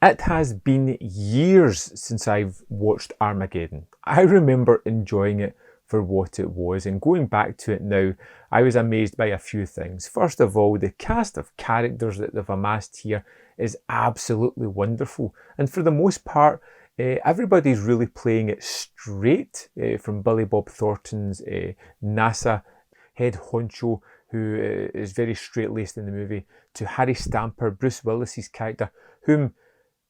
It has been years since I've watched Armageddon. I remember enjoying it for what it was, and going back to it now, I was amazed by a few things. First of all, the cast of characters that they've amassed here is absolutely wonderful, and for the most part, everybody's really playing it straight, from Billy Bob Thornton's NASA head honcho, who is very straight-laced in the movie, to Harry Stamper, Bruce Willis's character, whom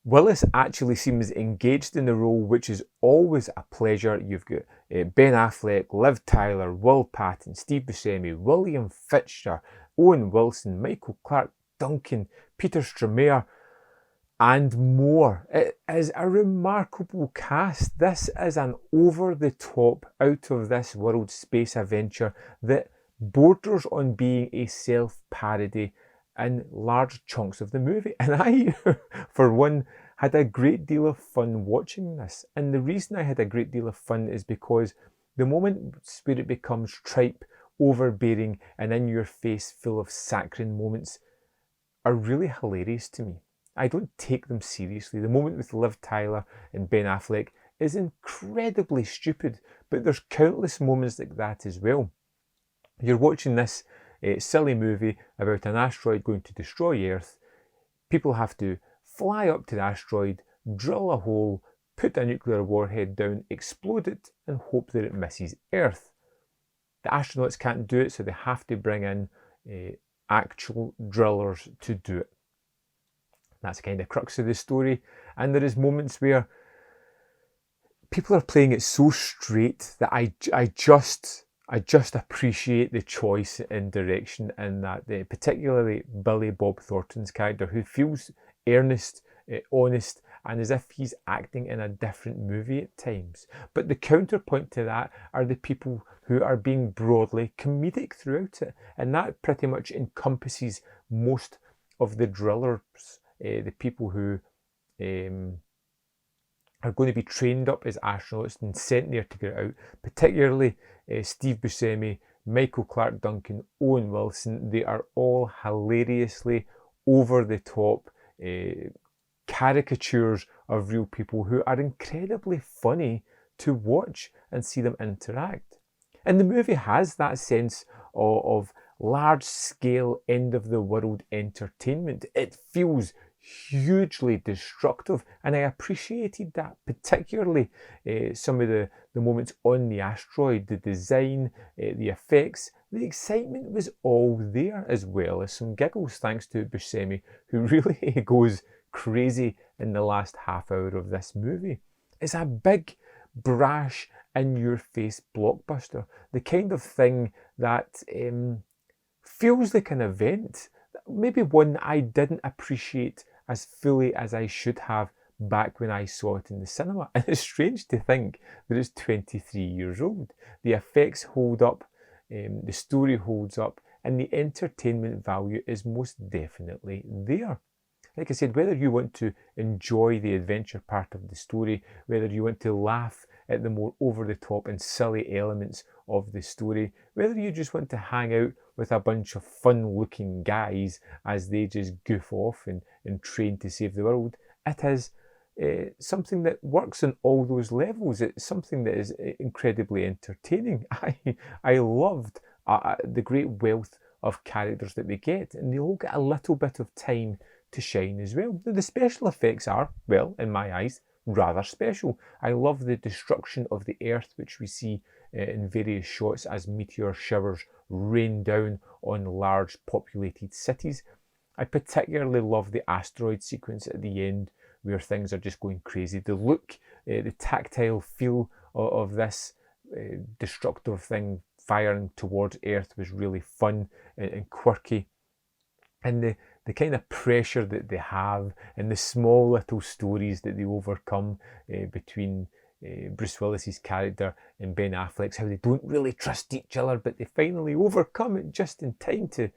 Willis actually seems engaged in the role, which is always a pleasure. You've got Ben Affleck, Liv Tyler, Will Patton, Steve Buscemi, William Fichtner, Owen Wilson, Michael Clarke Duncan, Peter Stormare, and more. It is a remarkable cast. This is an over-the-top, out-of-this-world space adventure that borders on being a self-parody in large chunks of the movie. And I, for one, had a great deal of fun watching this. And the reason I had a great deal of fun is because the moments where it becomes tripe, overbearing, and in your face, full of saccharine moments, are really hilarious to me. I don't take them seriously. The moment with Liv Tyler and Ben Affleck is incredibly stupid, but there's countless moments like that as well. You're watching this silly movie about an asteroid going to destroy Earth. People have to fly up to the asteroid, drill a hole, put a nuclear warhead down, explode it, and hope that it misses Earth. The astronauts can't do it, so they have to bring in actual drillers to do it. That's the kind of crux of the story. And there is moments where people are playing it so straight that I just appreciate the choice in direction in that, particularly Billy Bob Thornton's character, who feels earnest, honest, and as if he's acting in a different movie at times. But the counterpoint to that are the people who are being broadly comedic throughout it, and that pretty much encompasses most of the drillers, the people who are going to be trained up as astronauts and sent there to get it out, particularly Steve Buscemi, Michael Clarke Duncan, Owen Wilson. They are all hilariously over the top caricatures of real people who are incredibly funny to watch and see them interact. And the movie has that sense of large-scale, end-of-the-world entertainment. It feels hugely destructive, and I appreciated that, particularly some of the moments on the asteroid, the design, the effects. The excitement was all there, as well as some giggles thanks to Buscemi, who really goes crazy in the last half hour of this movie. It's a big, brash, in-your-face blockbuster, the kind of thing that feels like an event, maybe one I didn't appreciate as fully as I should have back when I saw it in the cinema. And it's strange to think that it's 23 years old. The effects hold up, the story holds up, and the entertainment value is most definitely there. Like I said, whether you want to enjoy the adventure part of the story, whether you want to laugh at the more over-the-top and silly elements of the story, whether you just want to hang out with a bunch of fun-looking guys as they just goof off and train to save the world, it is something that works on all those levels. It's something that is incredibly entertaining. I loved the great wealth of characters that we get, and they all get a little bit of time to shine as well. The special effects are, well, in my eyes, rather special. I love the destruction of the Earth, which we see in various shots as meteor showers rain down on large populated cities. I particularly love the asteroid sequence at the end, where things are just going crazy. The look, the tactile feel of this destructive thing firing towards Earth was really fun and quirky. And the kind of pressure that they have, and the small little stories that they overcome between Bruce Willis's character and Ben Affleck's, how they don't really trust each other, but they finally overcome it just in time to,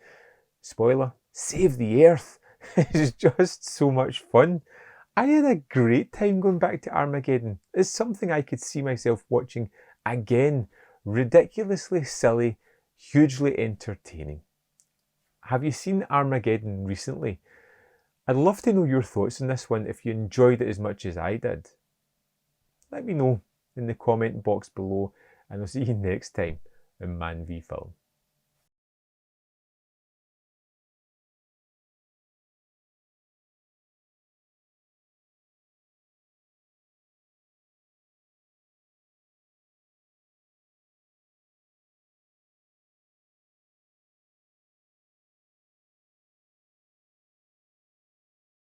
spoiler, save the Earth. It's just so much fun. I had a great time going back to Armageddon. It's something I could see myself watching again. Ridiculously silly, hugely entertaining. Have you seen Armageddon recently? I'd love to know your thoughts on this one if you enjoyed it as much as I did. Let me know in the comment box below, and I'll see you next time in Man v Film.